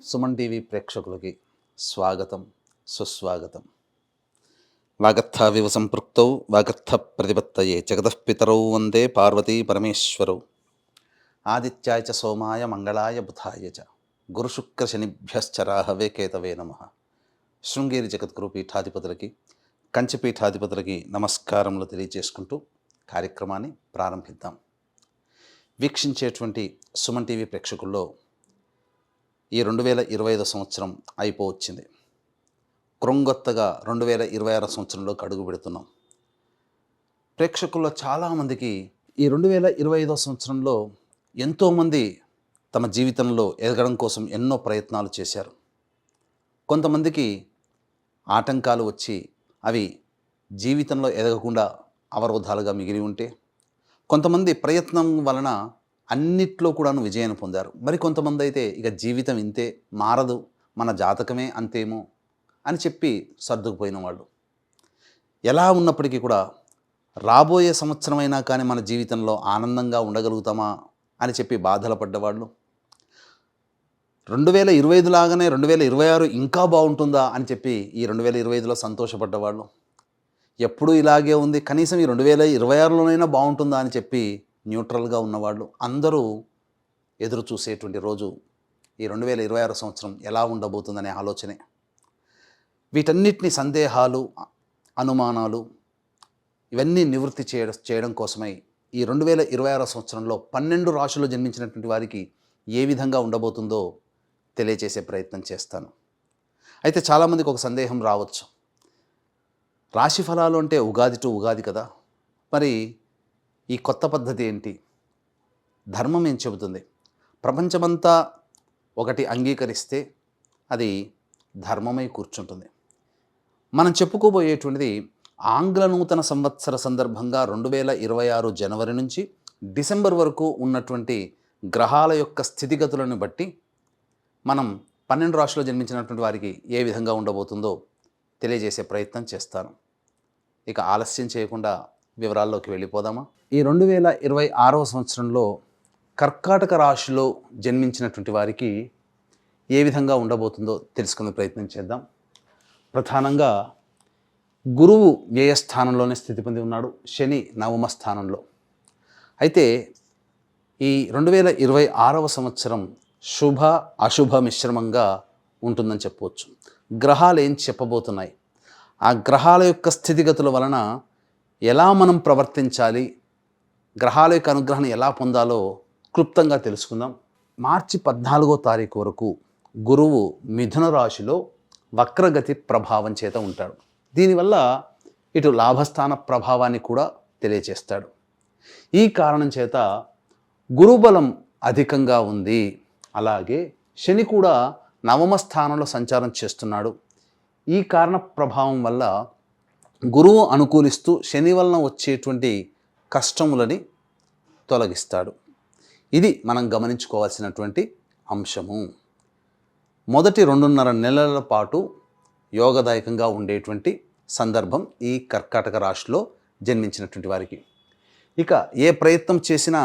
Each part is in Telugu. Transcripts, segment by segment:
సుమన్ టీవీ ప్రేక్షకులకి స్వాగతం, సుస్వాగతం. వాగర్థావివ సంపృక్తౌ వాగర్థ ప్రతిపత్తయే జగతః పితరౌ వందే పార్వతీ పరమేశ్వరౌ. ఆదిత్యాయ చ సోమాయ మంగళాయ బుధాయ చ గురుశుక్ర శనిభ్యశ్చ రాహవే కేతవే నమః. శృంగేరి జగద్గురు పీఠాధిపతులకి, కంచి పీఠాధిపతులకి నమస్కారములు తెలియజేసుకుంటూ కార్యక్రమాన్ని ప్రారంభిద్దాం. వీక్షించేటువంటి సుమన్ టీవీ ప్రేక్షకుల్లో ఈ 2025 సంవత్సరం అయిపోవచ్చింది. క్రొంగొత్తగా 2026 సంవత్సరంలోకి అడుగు పెడుతున్నాం. ప్రేక్షకుల్లో చాలామందికి ఈ 2025 సంవత్సరంలో ఎంతోమంది తమ జీవితంలో ఎదగడం కోసం ఎన్నో ప్రయత్నాలు చేశారు. కొంతమందికి ఆటంకాలు వచ్చి అవి జీవితంలో ఎదగకుండా అవరోధాలుగా మిగిలి ఉంటే, కొంతమంది ప్రయత్నం వలన అన్నిట్లో కూడాను విజయాన్ని పొందారు. మరి కొంతమంది అయితే ఇక జీవితం ఇంతే, మారదు, మన జాతకమే అంతేమో అని చెప్పి సర్దుకుపోయిన వాళ్ళు. ఎలా ఉన్నప్పటికీ కూడా రాబోయే సంవత్సరమైనా కానీ మన జీవితంలో ఆనందంగా ఉండగలుగుతామా అని చెప్పి బాధలు పడ్డవాళ్ళు, 2025 లాగానే 2026 ఇంకా బాగుంటుందా అని చెప్పి ఈ 2025లో సంతోషపడ్డవాళ్ళు, ఎప్పుడూ ఇలాగే ఉంది కనీసం ఈ 2026లోనైనా బాగుంటుందా అని చెప్పి న్యూట్రల్గా ఉన్నవాళ్ళు అందరూ ఎదురు చూసేటువంటి రోజు ఈ 2026 సంవత్సరం ఎలా ఉండబోతుందనే ఆలోచనే. వీటన్నిటిని సందేహాలు, అనుమానాలు ఇవన్నీ నివృత్తి చేయడం కోసమై ఈ 2026 సంవత్సరంలో 12 రాశుల్లో జన్మించినటువంటి వారికి ఏ విధంగా ఉండబోతుందో తెలియజేసే ప్రయత్నం చేస్తాను. అయితే చాలామందికి ఒక సందేహం రావచ్చు, రాశి ఫలాలు అంటే ఉగాది టు ఉగాది కదా, మరి ఈ కొత్త పద్ధతి ఏంటి? ధర్మం ఏం చెబుతుంది? ప్రపంచమంతా ఒకటి అంగీకరిస్తే అది ధర్మమై కూర్చుంటుంది. మనం చెప్పుకోబోయేటువంటిది ఆంగ్ల నూతన సంవత్సర సందర్భంగా 2026 జనవరి నుంచి డిసెంబర్ వరకు ఉన్నటువంటి గ్రహాల యొక్క స్థితిగతులను బట్టి మనం 12 రాశుల్లో జన్మించినటువంటి వారికి ఏ విధంగా ఉండబోతుందో తెలియజేసే ప్రయత్నం చేస్తాను. ఇక ఆలస్యం చేయకుండా వివరాల్లోకి వెళ్ళిపోదామా? ఈ 2026 సంవత్సరంలో కర్కాటక రాశిలో జన్మించినటువంటి వారికి ఏ విధంగా ఉండబోతుందో తెలుసుకునే ప్రయత్నం చేద్దాం. ప్రధానంగా గురువు వ్యయస్థానంలోనే స్థితి పొంది ఉన్నాడు, శని నవమ స్థానంలో. అయితే ఈ 2026 సంవత్సరం శుభ అశుభ మిశ్రమంగా ఉంటుందని చెప్పవచ్చు. గ్రహాలు ఏం చెప్పబోతున్నాయి, ఆ గ్రహాల యొక్క స్థితిగతుల వలన ఎలా మనం ప్రవర్తించాలి, గ్రహాల యొక్క అనుగ్రహాన్ని ఎలా పొందాలో క్లుప్తంగా తెలుసుకుందాం. మార్చి 14వ తారీఖు వరకు గురువు మిథున రాశిలో వక్రగతి ప్రభావం చేత ఉంటాడు. దీనివల్ల ఇటు లాభస్థాన ప్రభావాన్ని కూడా తెలియచేస్తాడు. ఈ కారణం చేత గురుబలం అధికంగా ఉంది. అలాగే శని కూడా నవమ స్థానంలో సంచారం చేస్తున్నాడు. ఈ కారణ ప్రభావం వల్ల గురువు అనుకూలిస్తూ శని వలన వచ్చేటువంటి కష్టములని తొలగిస్తాడు. ఇది మనం గమనించుకోవాల్సినటువంటి అంశము. మొదటి 2.5 నెలల పాటు యోగదాయకంగా ఉండేటువంటి సందర్భం ఈ కర్కాటక రాశిలో జన్మించినటువంటి వారికి. ఇక ఏ ప్రయత్నం చేసినా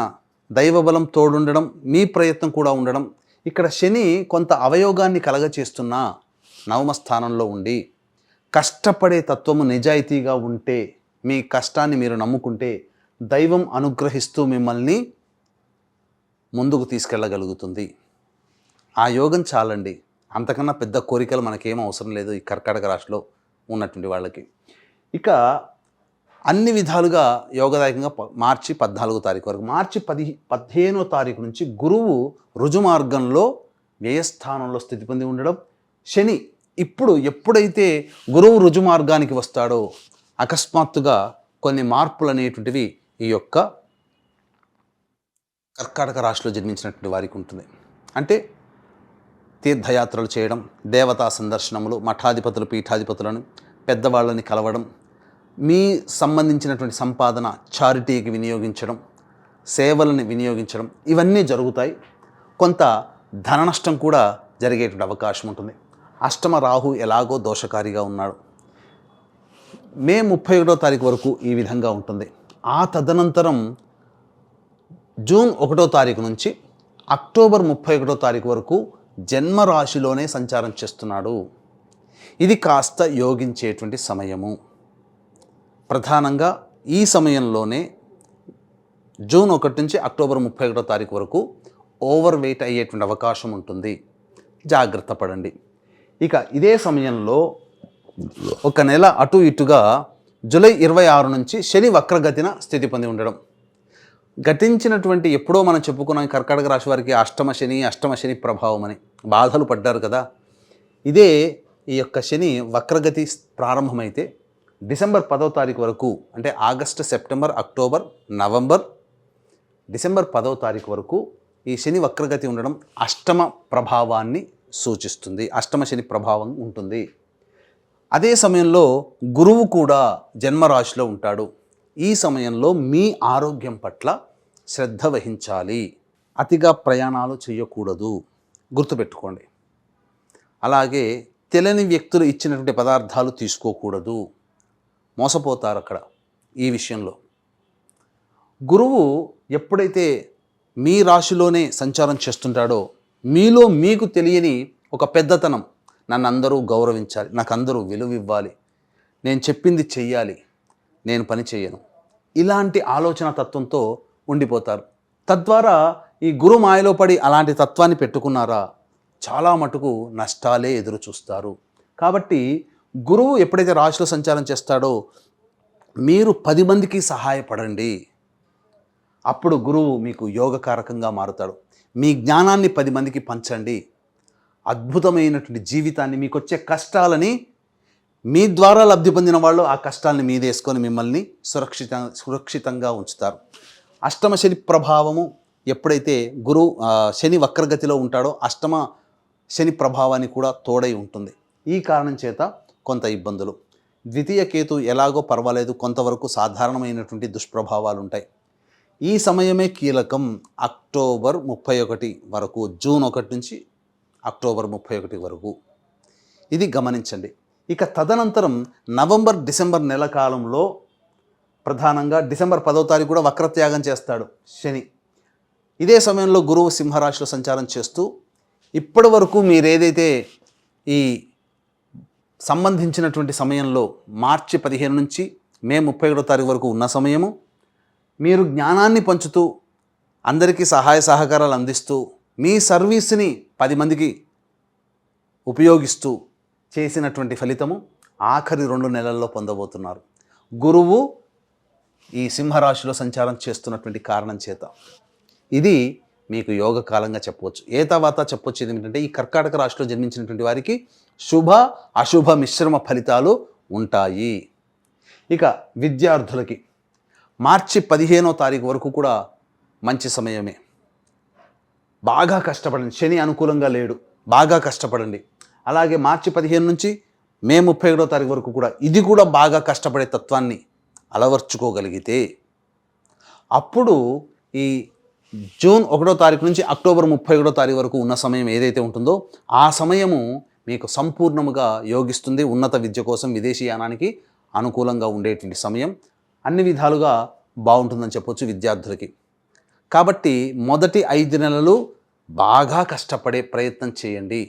దైవబలం తోడుండడం, మీ ప్రయత్నం కూడా ఉండడం. ఇక్కడ శని కొంత అవయోగాన్ని కలగచేస్తున్నా నవమ స్థానంలో ఉండి కష్టపడే తత్వము నిజాయితీగా ఉంటే, మీ కష్టాన్ని మీరు నమ్ముకుంటే దైవం అనుగ్రహిస్తూ మిమ్మల్ని ముందుకు తీసుకెళ్ళగలుగుతుంది. ఆ యోగం చాలండి, అంతకన్నా పెద్ద కోరికలు మనకేం అవసరం లేదు ఈ కర్కాటక రాశిలో ఉన్నటువంటి వాళ్ళకి. ఇక అన్ని విధాలుగా యోగదాయకంగా మార్చి 14వ తారీఖు వరకు. మార్చి 15వ తారీఖు నుంచి గురువు రుజుమార్గంలో వ్యయస్థానంలో స్థితి పొంది ఉండడం. శని ఎప్పుడైతే గురువు రుజుమార్గానికి వస్తాడో అకస్మాత్తుగా కొన్ని మార్పులు అనేటువంటివి ఈ యొక్క కర్కాటక రాశిలో జన్మించినటువంటి వారికి ఉంటుంది. అంటే తీర్థయాత్రలు చేయడం, దేవతా సందర్శనములు, మఠాధిపతులు పీఠాధిపతులను పెద్దవాళ్ళని కలవడం, మీ సంబంధించినటువంటి సంపాదన చారిటీకి వినియోగించడం, సేవలను వినియోగించడం, ఇవన్నీ జరుగుతాయి. కొంత ధన నష్టం కూడా జరిగేటువంటి అవకాశం ఉంటుంది. అష్టమ రాహు ఎలాగో దోషకారిగా ఉన్నాడు. మే 31వ తారీఖు వరకు ఈ విధంగా ఉంటుంది. ఆ తదనంతరం జూన్ 1వ తారీఖు నుంచి అక్టోబర్ 31వ తారీఖు వరకు జన్మరాశిలోనే సంచారం చేస్తున్నాడు. ఇది కాస్త యోగించేటువంటి సమయము. ప్రధానంగా ఈ సమయంలోనే జూన్ 1 నుంచి అక్టోబర్ 31 తారీఖు వరకు ఓవర్ వెయిట్ అయ్యేటువంటి అవకాశం ఉంటుంది. జాగ్రత్త పడండి. ఇక ఇదే సమయంలో ఒక నెల అటు ఇటుగా జూలై 26 నుంచి శని వక్రగతిన స్థితి పొంది ఉండడం. గతించినటువంటి ఎప్పుడో మనం చెప్పుకున్నాం కర్కాటక రాశి వారికి అష్టమ శని ప్రభావం అని బాధలు పడ్డారు కదా. ఇదే ఈ యొక్క శని వక్రగతి ప్రారంభమైతే డిసెంబర్ 10వ తారీఖు వరకు, అంటే August, September, October, November, December 10వ తారీఖు వరకు ఈ శని వక్రగతి ఉండడం అష్టమ ప్రభావాన్ని సూచిస్తుంది. అష్టమ శని ప్రభావం ఉంటుంది. అదే సమయంలో గురువు కూడా జన్మరాశిలో ఉంటాడు. ఈ సమయంలో మీ ఆరోగ్యం పట్ల శ్రద్ధ వహించాలి. అతిగా ప్రయాణాలు చేయకూడదు, గుర్తుపెట్టుకోండి. అలాగే తెలియని వ్యక్తులు ఇచ్చినటువంటి పదార్థాలు తీసుకోకూడదు, మోసపోతారు అక్కడ. ఈ విషయంలో గురువు ఎప్పుడైతే మీ రాశిలోనే సంచారం చేస్తుంటాడో మీలో మీకు తెలియని ఒక పెద్దతనం, నన్ను అందరూ గౌరవించాలి, నాకు అందరూ విలువ ఇవ్వాలి, నేను చెప్పింది చెయ్యాలి, నేను పని చేయను, ఇలాంటి ఆలోచన తత్వంతో ఉండిపోతారు. తద్వారా ఈ గురు మాయలో పడి అలాంటి తత్వాన్ని పెట్టుకున్నారా చాలా మటుకు నష్టాలే ఎదురు చూస్తారు. కాబట్టి గురువు ఎప్పుడైతే రాశిలో సంచారం చేస్తాడో మీరు 10 మందికి సహాయపడండి. అప్పుడు గురువు మీకు యోగకారకంగా మారుతాడు. మీ జ్ఞానాన్ని 10 మందికి పంచండి. అద్భుతమైనటువంటి జీవితాన్ని, మీకు వచ్చే కష్టాలని మీ ద్వారా లబ్ధి పొందిన వాళ్ళు ఆ కష్టాలని మీదేసుకొని మిమ్మల్ని సురక్షితంగా ఉంచుతారు. అష్టమ శని ప్రభావము ఎప్పుడైతే శని వక్రగతిలో ఉంటాడో అష్టమ శని ప్రభావాన్ని కూడా తోడై ఉంటుంది. ఈ కారణం చేత కొంత ఇబ్బందులు. ద్వితీయ కేతు ఎలాగో పర్వాలేదు, కొంతవరకు సాధారణమైనటువంటి దుష్ప్రభావాలు ఉంటాయి. ఈ సమయమే కీలకం. అక్టోబర్ 31 వరకు, జూన్ 1 నుంచి అక్టోబర్ 31 వరకు ఇది గమనించండి. ఇక తదనంతరం నవంబర్, డిసెంబర్ నెల కాలంలో ప్రధానంగా డిసెంబర్ 10వ తారీఖు కూడా వక్రత్యాగం చేస్తాడు శని. ఇదే సమయంలో గురువు సింహరాశిలో సంచారం చేస్తూ ఇప్పటి వరకు మీరేదైతే ఈ సంబంధించినటువంటి సమయంలో మార్చి 15 నుంచి మే 31వ తారీఖు వరకు ఉన్న సమయము, మీరు జ్ఞానాన్ని పంచుతూ అందరికీ సహాయ సహకారాలు అందిస్తూ మీ సర్వీస్ని 10 మందికి ఉపయోగిస్తూ చేసినటువంటి ఫలితము ఆఖరి 2 నెలల్లో పొందబోతున్నారు. గురువు ఈ సింహరాశిలో సంచారం చేస్తున్నటువంటి కారణం చేత ఇది మీకు యోగకాలంగా చెప్పవచ్చు. తర్వాత చెప్పొచ్చు ఏమిటంటే ఈ కర్కాటక రాశిలో జన్మించినటువంటి వారికి శుభ అశుభ మిశ్రమ ఫలితాలు ఉంటాయి. ఇక విద్యార్థులకి మార్చి 15వ తారీఖు వరకు కూడా మంచి సమయమే. బాగా కష్టపడండి, శని అనుకూలంగా లేడు, బాగా కష్టపడండి. అలాగే మార్చి 15 నుంచి మే 31వ తారీఖు వరకు కూడా ఇది కూడా బాగా కష్టపడే తత్వాన్ని అలవర్చుకోగలిగితే అప్పుడు ఈ జూన్ 1వ తారీఖు నుంచి అక్టోబర్ 31వ తారీఖు వరకు ఉన్న సమయం ఏదైతే ఉంటుందో ఆ సమయము మీకు సంపూర్ణముగా యోగిస్తుంది. ఉన్నత విద్య కోసం విదేశీయానానికి అనుకూలంగా ఉండేటువంటి సమయం, అన్ని విధాలుగా బాగుంటుందని చెప్పొచ్చు విద్యార్థులకి. కాబట్టి మొదటి 5 నెలలు బాగా కష్టపడే ప్రయత్నం చేయండి.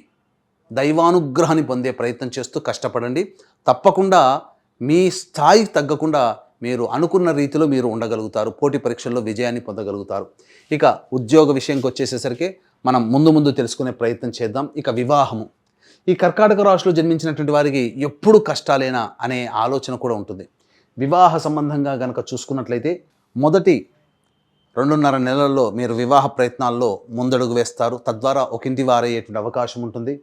దైవానుగ్రహాన్ని పొందే ప్రయత్నం చేస్తూ కష్టపడండి. తప్పకుండా మీ స్థాయికి తగ్గకుండా మీరు అనుకున్న రీతిలో మీరు ఉండగలుగుతారు. పోటీ పరీక్షల్లో విజయాన్ని పొందగలుగుతారు. ఇక ఉద్యోగ విషయంకి వచ్చేసేసరికి మనం ముందు తెలుసుకునే ప్రయత్నం చేద్దాం. ఇక వివాహము, ఈ కర్కాటక రాశిలో జన్మించినటువంటి వారికి ఎప్పుడు కష్టాలేనా అనే ఆలోచన కూడా ఉంటుంది. వివాహ సంబంధంగా కనుక చూసుకున్నట్లయితే మొదటి 2.5 నెలల్లో మీరు వివాహ ప్రయత్నాల్లో ముందడుగు వేస్తారు. తద్వారా ఒకంటి వారయ్యేటువంటి అవకాశం ఉంటుంది.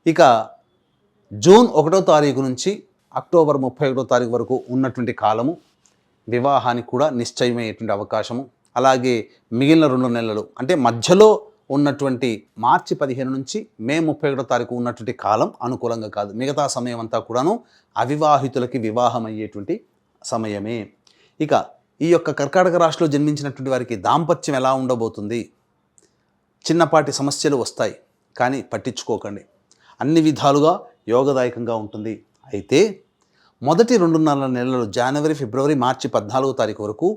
ఇక జూన్ 1వ తారీఖు నుంచి అక్టోబర్ 31వ తారీఖు వరకు ఉన్నటువంటి కాలము వివాహానికి కూడా నిశ్చయమయ్యేటువంటి అవకాశము. అలాగే మిగిలిన 2 నెలలు అంటే మధ్యలో ఉన్నటువంటి మార్చి 15 నుంచి మే 31వ తారీఖు ఉన్నటువంటి కాలం అనుకూలంగా కాదు. మిగతా సమయం అంతా కూడాను అవివాహితులకి వివాహం అయ్యేటువంటి సమయమే. ఇక ఈ యొక్క కర్కాటక రాశిలో జన్మించినటువంటి వారికి దాంపత్యం ఎలా ఉండబోతుంది? చిన్నపాటి సమస్యలు వస్తాయి, కానీ పట్టించుకోకండి. అన్ని విధాలుగా యోగదాయకంగా ఉంటుంది. అయితే మొదటి 2.5 నెలలు జనవరి, ఫిబ్రవరి, మార్చి 14వ తారీఖు వరకు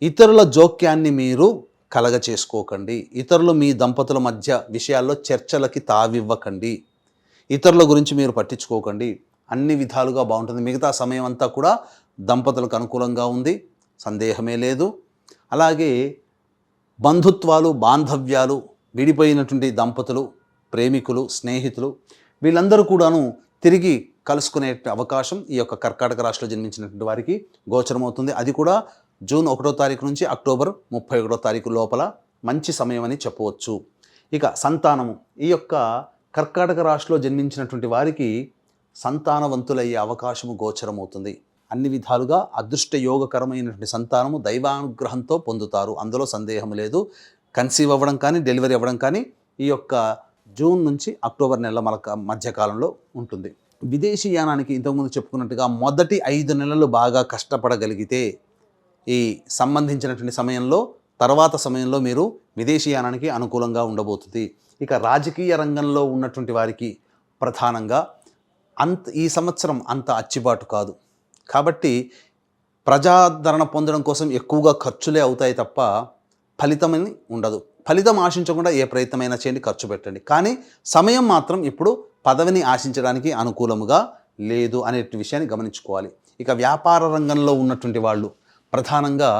ఇతరుల జోక్యాన్ని మీరు కలగ చేసుకోకండి. ఇతరులు మీ దంపతుల మధ్య విషయాల్లో చర్చలకి తావివ్వకండి. ఇతరుల గురించి మీరు పట్టించుకోకండి. అన్ని విధాలుగా బాగుంటుంది. మిగతా సమయం అంతా కూడా దంపతులకు అనుకూలంగా ఉంది, సందేహమే లేదు. అలాగే బంధుత్వాలు, బాంధవ్యాలు, విడిపోయినటువంటి దంపతులు, ప్రేమికులు, స్నేహితులు వీళ్ళందరూ కూడాను తిరిగి కలుసుకునే అవకాశం ఈ యొక్క కర్కాటక రాశిలో జన్మించినటువంటి వారికి గోచరమవుతుంది. అది కూడా జూన్ 1వ తారీఖు నుంచి అక్టోబర్ 31వ తారీఖు లోపల మంచి సమయం అని చెప్పవచ్చు. ఇక సంతానము, ఈ యొక్క కర్కాటక రాశిలో జన్మించినటువంటి వారికి సంతానవంతులయ్యే అవకాశము గోచరమవుతుంది. అన్ని విధాలుగా అదృష్ట యోగకరమైనటువంటి సంతానము దైవానుగ్రహంతో పొందుతారు, అందులో సందేహం లేదు. కన్సీవ్ అవ్వడం కానీ, డెలివరీ అవ్వడం కానీ ఈ యొక్క జూన్ నుంచి అక్టోబర్ నెలల మధ్యకాలంలో ఉంటుంది. విదేశీ యానానికి ఇంతకుముందు చెప్పుకున్నట్టుగా మొదటి 5 నెలలు బాగా కష్టపడగలిగితే ఈ సంబంధించినటువంటి సమయంలో, తర్వాత సమయంలో మీరు విదేశీ యానానికి అనుకూలంగా ఉండబోతుంది. ఇక రాజకీయ రంగంలో ఉన్నటువంటి వారికి ప్రధానంగా ఈ సంవత్సరం అంత అచ్చిబాటు కాదు. కాబట్టి ప్రజాదరణ పొందడం కోసం ఎక్కువగా ఖర్చులే అవుతాయి తప్ప ఫలితమని ఉండదు. ఫలితం ఆశించకుండా ఏ ప్రయత్నమైనా చేయండి, ఖర్చు పెట్టండి. కానీ సమయం మాత్రం ఇప్పుడు పదవిని ఆశించడానికి అనుకూలముగా లేదు అనే విషయాన్ని గమనించుకోవాలి. ఇక వ్యాపార రంగంలో ఉన్నటువంటి వాళ్ళు ప్రధానంగా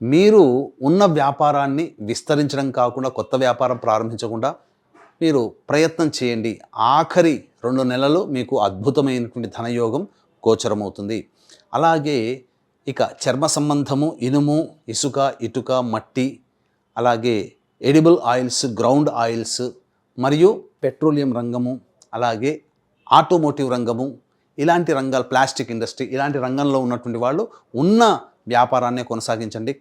మీరు ఉన్న వ్యాపారాన్ని విస్తరించడం కాకుండా కొత్త వ్యాపారం ప్రారంభించకుండా మీరు ప్రయత్నం చేయండి. ఆఖరి 2 నెలలు మీకు అద్భుతమైనటువంటి ధనయోగం గోచరమవుతుంది. అలాగే ఇక చర్మ సంబంధము, ఇనుము, ఇసుక, ఇటుక, మట్టి, అలాగే ఎడిబుల్ ఆయిల్స్, గ్రౌండ్ ఆయిల్స్ మరియు పెట్రోలియం రంగము, అలాగే ఆటోమోటివ్ రంగము, ఇలాంటి రంగాలు, ప్లాస్టిక్ ఇండస్ట్రీ, ఇలాంటి రంగంలో ఉన్నటువంటి వాళ్ళు ఉన్న వ్యాపారాన్ని కొనసాగించండి.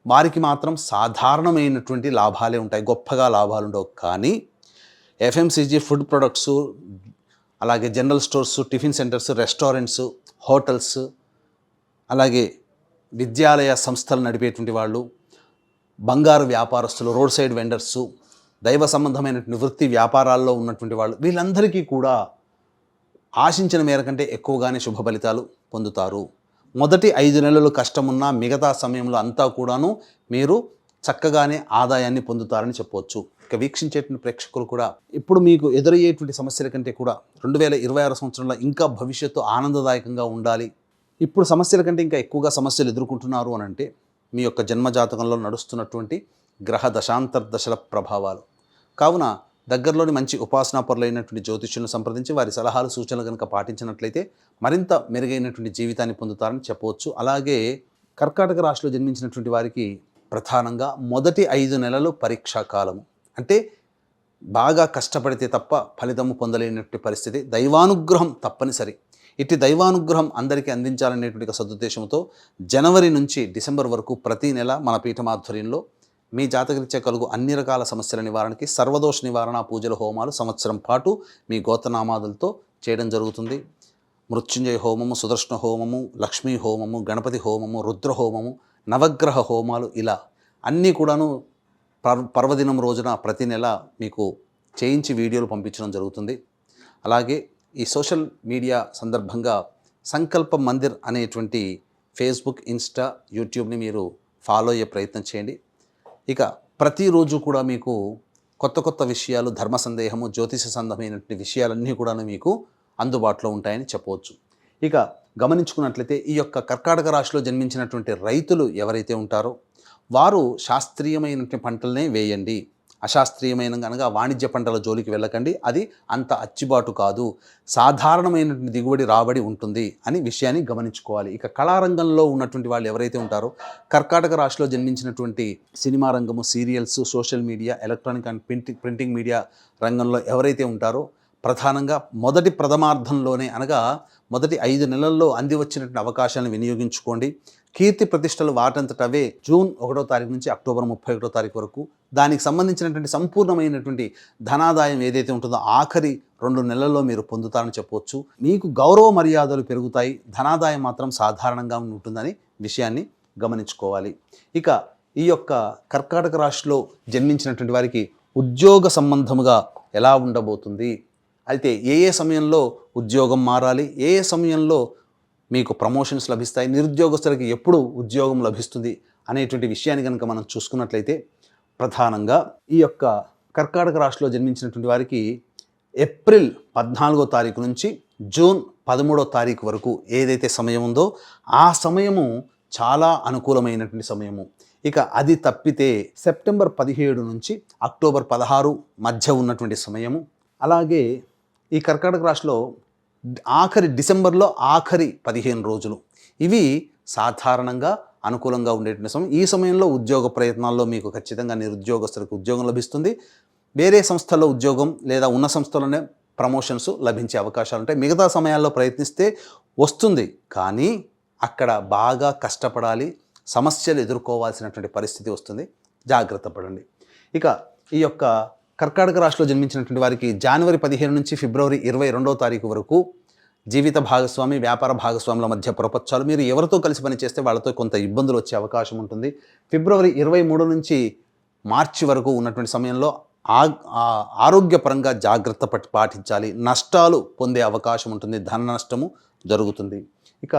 వారికి మాత్రం సాధారణమైనటువంటి లాభాలే ఉంటాయి, గొప్పగా లాభాలు ఉండవు. కానీ ఎఫ్ఎంసీజీ, ఫుడ్ ప్రొడక్ట్స్, అలాగే general stores, tiffin centres, restaurants, hotels, అలాగే విద్యాలయ సంస్థలు నడిపేటువంటి వాళ్ళు, బంగారు వ్యాపారస్తులు, రోడ్ సైడ్ వెండర్సు, దైవ సంబంధమైనటువంటి వృత్తి వ్యాపారాల్లో ఉన్నటువంటి వాళ్ళు, వీళ్ళందరికీ కూడా ఆశించిన మేర కంటే ఎక్కువగానే శుభ ఫలితాలు పొందుతారు. మొదటి 5 నెలలు కష్టమున్నా మిగతా సమయంలో అంతా కూడాను మీరు చక్కగానే ఆదాయాన్ని పొందుతారని చెప్పవచ్చు. ఇక వీక్షించేటువంటి ప్రేక్షకులు కూడా ఇప్పుడు మీకు ఎదురయ్యేటువంటి సమస్యల కంటే కూడా 2026 సంవత్సరంలో ఇంకా భవిష్యత్తు ఆనందదాయకంగా ఉండాలి, ఇప్పుడు సమస్యల కంటే ఇంకా ఎక్కువగా సమస్యలు ఎదుర్కొంటున్నారు అని అంటే మీ యొక్క జన్మజాతకంలో నడుస్తున్నటువంటి గ్రహ దశాంతర్దశల ప్రభావాలు. కావున దగ్గరలోని మంచి ఉపాసనాపరులైనటువంటి జ్యోతిష్యులను సంప్రదించి వారి సలహాలు, సూచనలు కనుక పాటించినట్లయితే మరింత మెరుగైనటువంటి జీవితాన్ని పొందుతారని చెప్పవచ్చు. అలాగే కర్కాటక రాశిలో జన్మించినటువంటి వారికి ప్రధానంగా మొదటి 5 నెలలు పరీక్షా కాలము. అంటే బాగా కష్టపడితే తప్ప ఫలితము పొందలేనటువంటి పరిస్థితి, దైవానుగ్రహం తప్పనిసరి. ఇట్టి దైవానుగ్రహం అందరికీ అందించాలనేటువంటి సదుద్దేశంతో జనవరి నుంచి డిసెంబర్ వరకు ప్రతి నెల మన పీఠమాధ్వర్యంలో మీ జాతకరీత్యా కలుగు అన్ని రకాల సమస్యల నివారణకి సర్వదోష నివారణ పూజల హోమాలు సంవత్సరం పాటు మీ గోత్రనామాదులతో చేయడం జరుగుతుంది. మృత్యుంజయ హోమము, సుదర్శన హోమము, లక్ష్మీ హోమము, గణపతి హోమము, రుద్ర హోమము, నవగ్రహ హోమాలు, ఇలా అన్నీ కూడాను పర్వదినం రోజున ప్రతి నెల మీకు చేయించి వీడియోలు పంపించడం జరుగుతుంది. అలాగే ఈ సోషల్ మీడియా సందర్భంగా సంకల్ప మందిర్ అనేటువంటి ఫేస్బుక్, ఇన్స్టా, యూట్యూబ్ని మీరు ఫాలో అయ్యే ప్రయత్నం చేయండి. ఇక ప్రతిరోజు కూడా మీకు కొత్త కొత్త విషయాలు, ధర్మ సందేహము, జ్యోతిష సంబంధమైనటువంటి విషయాలన్నీ కూడా మీకు అందుబాటులో ఉంటాయని చెప్పవచ్చు. ఇక గమనించుకున్నట్లయితే ఈ యొక్క కర్కాటక రాశిలో జన్మించినటువంటి రైతులు ఎవరైతే ఉంటారో వారు శాస్త్రీయమైనటువంటి పంటలనే వేయండి. అశాస్త్రీయమైన అనగా వాణిజ్య పంటల జోలికి వెళ్ళకండి, అది అంత అచ్చిబాటు కాదు, సాధారణమైనటువంటి దిగుబడి రాబడి ఉంటుంది అని విషయాన్ని గమనించుకోవాలి. ఇక కళారంగంలో ఉన్నటువంటి వాళ్ళు ఎవరైతే ఉంటారో కర్కాటక రాశిలో జన్మించినటువంటి సినిమా రంగము, serials, social media, electronic and printing media రంగంలో ఎవరైతే ఉంటారో ప్రధానంగా మొదటి ప్రథమార్థంలోనే అనగా మొదటి 5 నెలల్లో అంది వచ్చినటువంటి అవకాశాలను వినియోగించుకోండి. కీర్తి ప్రతిష్టలు వాటంతటవే జూన్ 1వ తారీఖు నుంచి అక్టోబర్ 31వ తారీఖు వరకు దానికి సంబంధించినటువంటి సంపూర్ణమైనటువంటి ధనాదాయం ఏదైతే ఉంటుందో ఆఖరి 2 నెలల్లో మీరు పొందుతారని చెప్పవచ్చు. మీకు గౌరవ మర్యాదలు పెరుగుతాయి, ధనాదాయం మాత్రం సాధారణంగా ఉంటుందని విషయాన్ని గమనించుకోవాలి. ఇక ఈ యొక్క కర్కాటక రాశిలో జన్మించినటువంటి వారికి ఉద్యోగ సంబంధముగా ఎలా ఉండబోతుంది, అయితే ఏ సమయంలో ఉద్యోగం మారాలి, ఏ సమయంలో మీకు ప్రమోషన్స్ లభిస్తాయి, నిరుద్యోగస్తులకి ఎప్పుడు ఉద్యోగం లభిస్తుంది అనేటువంటి విషయాన్ని కనుక మనం చూసుకున్నట్లయితే ప్రధానంగా ఈ యొక్క కర్కాటక రాశిలో జన్మించినటువంటి వారికి ఏప్రిల్ 14వ తారీఖు నుంచి జూన్ 13వ తారీఖు వరకు ఏదైతే సమయం ఉందో ఆ సమయము చాలా అనుకూలమైనటువంటి సమయము. ఇక అది తప్పితే సెప్టెంబర్ 17 నుంచి అక్టోబర్ 16 మధ్య ఉన్నటువంటి సమయము. అలాగే ఈ కర్కాటక రాశిలో డిసెంబర్లో ఆఖరి 15 రోజులు ఇవి సాధారణంగా అనుకూలంగా ఉండేటువంటి సమయం. ఈ సమయంలో ఉద్యోగ ప్రయత్నాల్లో మీకు ఖచ్చితంగా నిరుద్యోగస్తులకు ఉద్యోగం లభిస్తుంది. వేరే సంస్థల్లో ఉద్యోగం లేదా ఉన్న సంస్థలోనే ప్రమోషన్స్ లభించే అవకాశాలు ఉంటాయి. మిగతా సమయాల్లో ప్రయత్నిస్తే వస్తుంది, కానీ అక్కడ బాగా కష్టపడాలి, సమస్యలు ఎదుర్కోవాల్సినటువంటి పరిస్థితి వస్తుంది. జాగ్రత్త పడండి. ఇక ఈ యొక్క కర్కాటక రాశిలో జన్మించినటువంటి వారికి జనవరి 15 నుంచి ఫిబ్రవరి 22వ తారీఖు వరకు జీవిత భాగస్వామి, వ్యాపార భాగస్వాముల మధ్య ప్రపంచాలు. మీరు ఎవరితో కలిసి పనిచేస్తే వాళ్ళతో కొంత ఇబ్బందులు వచ్చే అవకాశం ఉంటుంది. ఫిబ్రవరి 23 నుంచి మార్చి వరకు ఉన్నటువంటి సమయంలో ఆరోగ్యపరంగా జాగ్రత్త పాటించాలి. నష్టాలు పొందే అవకాశం ఉంటుంది, ధన నష్టము జరుగుతుంది. ఇక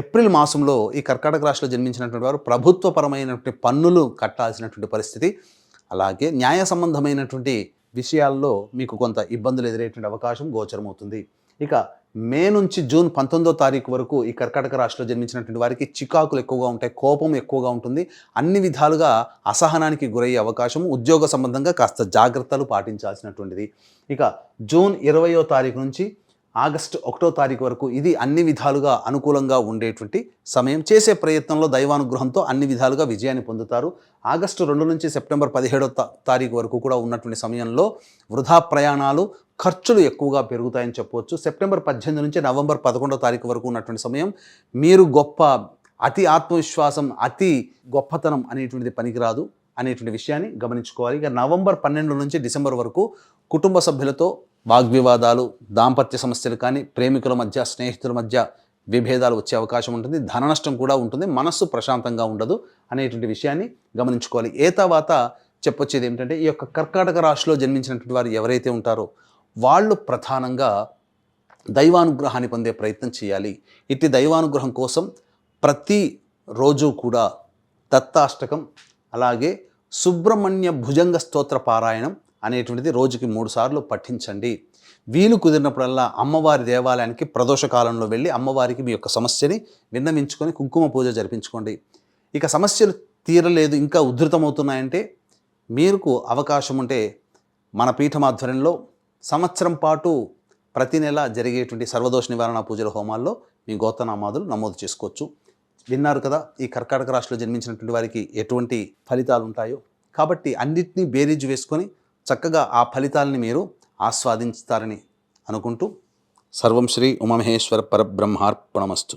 ఏప్రిల్ మాసంలో ఈ కర్కాటక రాశిలో జన్మించినటువంటి వారు ప్రభుత్వపరమైనటువంటి పన్నులు కట్టాల్సినటువంటి పరిస్థితి, అలాగే న్యాయ సంబంధమైనటువంటి విషయాల్లో మీకు కొంత ఇబ్బందులు ఎదురయ్యేటువంటి అవకాశం గోచరమవుతుంది. ఇక మే నుంచి జూన్ 19వ తారీఖు వరకు ఈ కర్కాటక రాశిలో జన్మించినటువంటి వారికి చికాకులు ఎక్కువగా ఉంటాయి, కోపం ఎక్కువగా ఉంటుంది, అన్ని విధాలుగా అసహనానికి గురయ్యే అవకాశం, ఉద్యోగ సంబంధంగా కాస్త జాగ్రత్తలు పాటించాల్సినటువంటిది. ఇక జూన్ 20వ తారీఖు నుంచి ఆగస్టు 1వ తారీఖు వరకు ఇది అన్ని విధాలుగా అనుకూలంగా ఉండేటువంటి సమయం. చేసే ప్రయత్నంలో దైవానుగ్రహంతో అన్ని విధాలుగా విజయాన్ని పొందుతారు. ఆగస్టు 2 నుంచి సెప్టెంబర్ 17వ తారీఖు వరకు కూడా ఉన్నటువంటి సమయంలో వృధా ప్రయాణాలు, ఖర్చులు ఎక్కువగా పెరుగుతాయని చెప్పవచ్చు. సెప్టెంబర్ 18 నుంచి నవంబర్ 11వ తారీఖు వరకు ఉన్నటువంటి సమయం మీరు అతి ఆత్మవిశ్వాసం, అతి గొప్పతనం అనేటువంటిది పనికిరాదు అనేటువంటి విషయాన్ని గమనించుకోవాలి. ఇక నవంబర్ 12 నుంచి డిసెంబర్ వరకు కుటుంబ సభ్యులతో వాగ్వివాదాలు, దాంపత్య సమస్యలు కానీ, ప్రేమికుల మధ్య, స్నేహితుల మధ్య విభేదాలు వచ్చే అవకాశం ఉంటుంది. ధన నష్టం కూడా ఉంటుంది. మనస్సు ప్రశాంతంగా ఉండదు అనేటువంటి విషయాన్ని గమనించుకోవాలి. తర్వాత చెప్పొచ్చేది ఏమిటంటే, ఈ యొక్క కర్కాటక రాశిలో జన్మించినటువంటి వారు ఎవరైతే ఉంటారో వాళ్ళు ప్రధానంగా దైవానుగ్రహాన్ని పొందే ప్రయత్నం చేయాలి. ఇట్టి దైవానుగ్రహం కోసం ప్రతిరోజు కూడా దత్తాష్టకం, అలాగే సుబ్రహ్మణ్య భుజంగ స్తోత్ర పారాయణం అనేటువంటిది రోజుకి 3 సార్లు పఠించండి. వీలు కుదిరినప్పుడల్లా అమ్మవారి దేవాలయానికి ప్రదోష కాలంలో వెళ్ళి అమ్మవారికి మీ యొక్క సమస్యని విన్నవించుకొని కుంకుమ పూజ జరిపించుకోండి. ఇక సమస్యలు తీరలేదు, ఇంకా ఉధృతమవుతున్నాయంటే మీకు అవకాశం ఉంటే మన పీఠం ఆధ్వర్యంలో సంవత్సరం పాటు ప్రతి నెల జరిగేటువంటి సర్వదోష నివారణ పూజల హోమాల్లో మీ గోత్రనామాదులు నమోదు చేసుకోవచ్చు. విన్నారు కదా ఈ కర్కాటక రాశిలో జన్మించినటువంటి వారికి ఎటువంటి ఫలితాలు ఉంటాయో. కాబట్టి అన్నిటినీ బేరీజు వేసుకొని చక్కగా ఆ ఫలితాలని మీరు ఆస్వాదించుతారని అనుకుంటూ, సర్వం శ్రీ ఉమామహేశ్వర పరబ్రహ్మార్పణమస్తు.